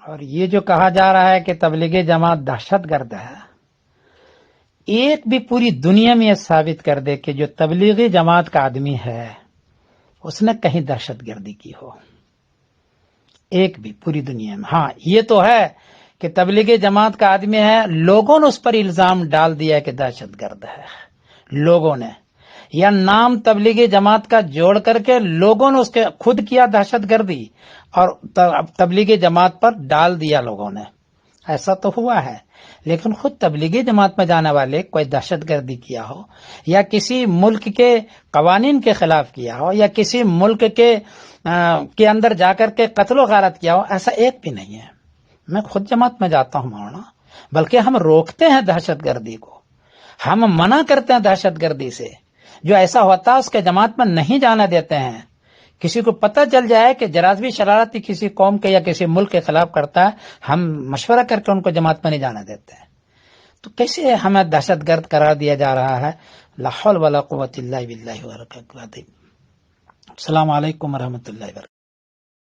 اور یہ جو کہا جا رہا ہے کہ تبلیغی جماعت دہشت گرد ہے، ایک بھی پوری دنیا میں یہ ثابت کر دے کہ جو تبلیغی جماعت کا آدمی ہے اس نے کہیں دہشت گردی کی ہو، ایک بھی پوری دنیا میں۔ ہاں یہ تو ہے کہ تبلیغی جماعت کا آدمی ہے، لوگوں نے اس پر الزام ڈال دیا کہ دہشت گرد ہے، لوگوں نے، یا نام تبلیغی جماعت کا جوڑ کر کے لوگوں نے اس کے خود کیا دہشت گردی اور تبلیغی جماعت پر ڈال دیا لوگوں نے، ایسا تو ہوا ہے۔ لیکن خود تبلیغی جماعت میں جانے والے کوئی دہشت گردی کیا ہو یا کسی ملک کے قوانین کے خلاف کیا ہو یا کسی ملک کے اندر جا کر کے قتل و غارت کیا ہو، ایسا ایک بھی نہیں ہے۔ میں خود جماعت میں جاتا ہوں مولانا، بلکہ ہم روکتے ہیں دہشت گردی کو، ہم منع کرتے ہیں دہشت گردی سے۔ جو ایسا ہوتا ہے اس کے جماعت میں نہیں جانا دیتے ہیں۔ کسی کو پتہ چل جائے کہ جرازوی شرارتی کسی قوم کے یا کسی ملک کے خلاف کرتا ہے، ہم مشورہ کر کے ان کو جماعت میں نہیں جانا دیتے ہیں۔ تو کیسے ہمیں دہشت گرد قرار دیا جا رہا ہے؟ لا حول ولا قوت الا باللہ العلی العظیم۔ السلام علیکم ورحمۃ اللہ وبرکاتہ۔